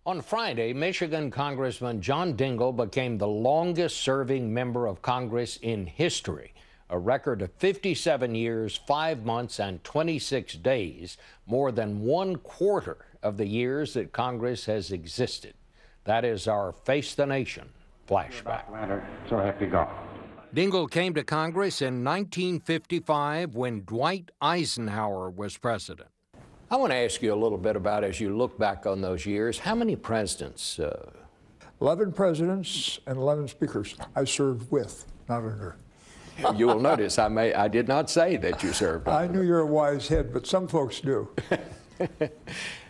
On Friday, Michigan Congressman John Dingell became the longest-serving member of Congress in history, a record of 57 years, 5 months, and 26 days, more than 1/4 of the years that Congress has existed. That is our Face the Nation flashback. So happy to go. Dingell came to Congress in 1955 when Dwight Eisenhower was president. I want to ask you a little bit about, as you look back on those years, how many presidents? 11 presidents and 11 speakers I served with, not under. You will notice I did not say that you served under. I knew you're a wise head, but some folks do.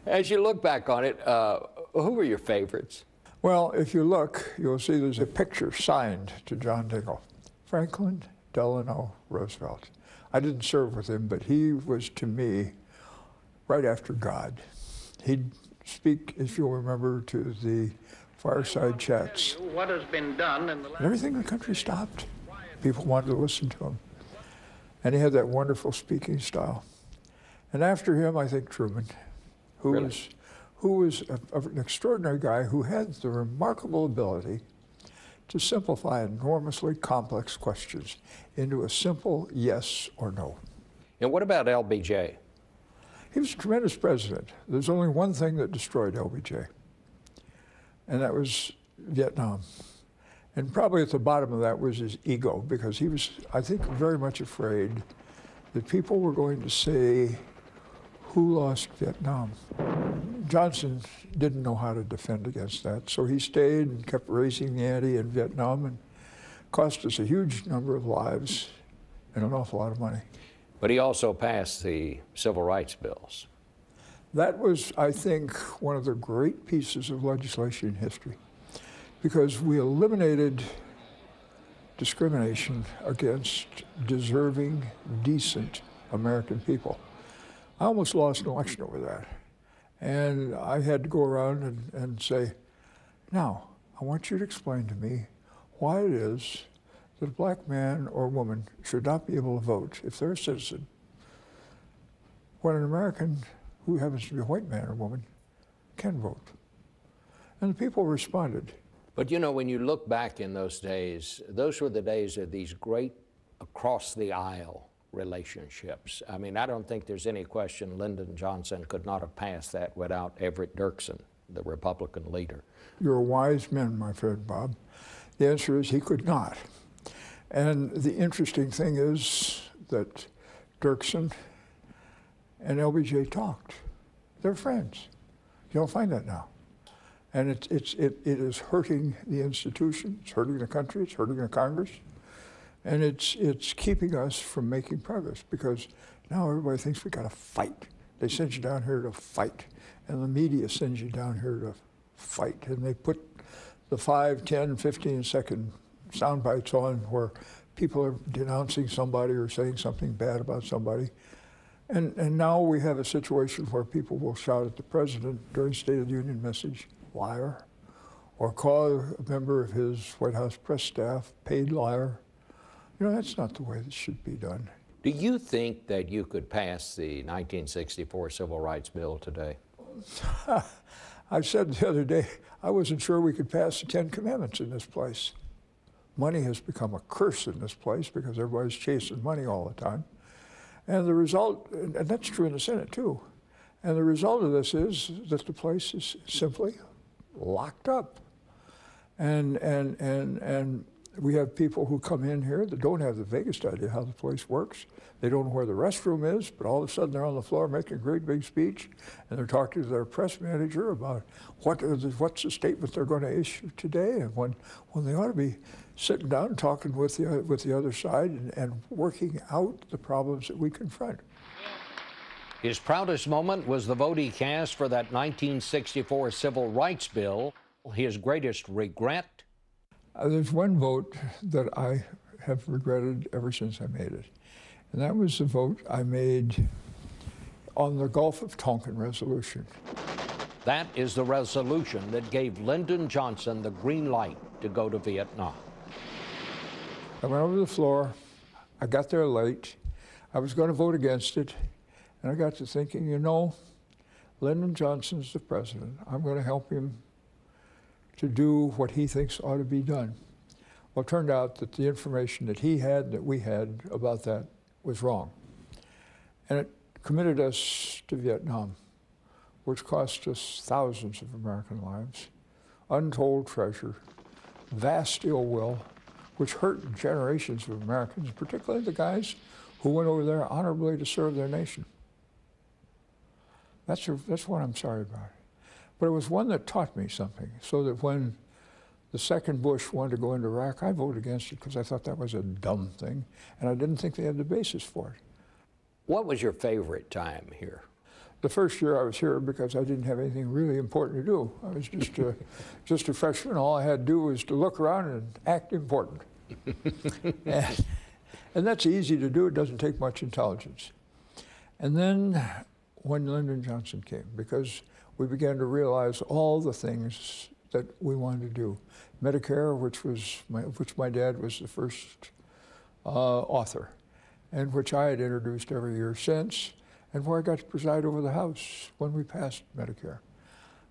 As you look back on it, who were your favorites? Well, if you look, you'll see there's a picture signed to John Dingell. Franklin Delano Roosevelt. I didn't serve with him, but he was, to me, right after God. He'd speak, if you'll remember, to the fireside chats. What has been done in the And everything in the country stopped. People wanted to listen to him. And he had that wonderful speaking style. And after him, I think Truman, who was an extraordinary guy who had the remarkable ability to simplify enormously complex questions into a simple yes or no. And what about LBJ? He was a tremendous president. There's only one thing that destroyed LBJ, and that was Vietnam. And probably at the bottom of that was his ego, because he was, I think, very much afraid that people were going to say, who lost Vietnam? Johnson didn't know how to defend against that, so he stayed and kept raising the ante in Vietnam and cost us a huge number of lives and an awful lot of money. But he also passed the civil rights bills. That was, I think, one of the great pieces of legislation in history, because we eliminated discrimination against deserving, decent American people. I almost lost an election over that. And I had to go around and say, now, I want you to explain to me why it is that a black man or woman should not be able to vote if they're a citizen, when an American who happens to be a white man or woman can vote. And the people responded. But you know, when you look back in those days, those were the days of these great across-the-aisle relationships. I mean, I don't think there's any question Lyndon Johnson could not have passed that without Everett Dirksen, the Republican leader. You're a wise man, my friend Bob. The answer is he could not. And the interesting thing is that Dirksen and LBJ talked. They're friends. You don't find that now. And it is hurting the institution, it's hurting the country, it's hurting the Congress, and it's keeping us from making progress, because now everybody thinks we got to fight. They send you down here to fight, and the media sends you down here to fight, and they put the 5, 10, 15-second sound bites on where people are denouncing somebody or saying something bad about somebody. And now we have a situation where people will shout at the president during State of the Union message, liar, or call a member of his White House press staff paid liar. You know, that's not the way this should be done. Do you think that you could pass the 1964 Civil Rights Bill today? I said the other day, I wasn't sure we could pass the 10 Commandments in this place. Money has become a curse in this place because everybody's chasing money all the time. And the result, and that's true in the Senate too, and the result of this is that the place is simply locked up. And we have people who come in here that don't have the vaguest idea how the place works. They don't know where the restroom is, but all of a sudden they're on the floor making a great big speech, and they're talking to their press manager about what's the statement they're going to issue today, and when they ought to be sitting down and talking with the other side and working out the problems that we confront. His proudest moment was the vote he cast for that 1964 Civil Rights Bill. His greatest regret? There's one vote that I have regretted ever since I made it, and that was the vote I made on the Gulf of Tonkin resolution. That is the resolution that gave Lyndon Johnson the green light to go to Vietnam. I went over to the floor, I got there late, I was going to vote against it, and I got to thinking, you know, Lyndon Johnson's the president. I'm going to help him to do what he thinks ought to be done. Well, it turned out that the information that he had, that we had about that, was wrong. And it committed us to Vietnam, which cost us thousands of American lives, untold treasure, vast ill will, which hurt generations of Americans, particularly the guys who went over there honorably to serve their nation. That's what I'm sorry about. But it was one that taught me something, so that when the second Bush wanted to go into Iraq, I voted against it because I thought that was a dumb thing, and I didn't think they had the basis for it. What was your favorite time here? The first year I was here because I didn't have anything really important to do. I was just a freshman. All I had to do was to look around and act important. and that's easy to do. It doesn't take much intelligence. And then when Lyndon Johnson came, because we began to realize all the things that we wanted to do. Medicare, which my dad was the first author, and which I had introduced every year since, and where I got to preside over the House when we passed Medicare.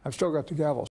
I've still got the gavel.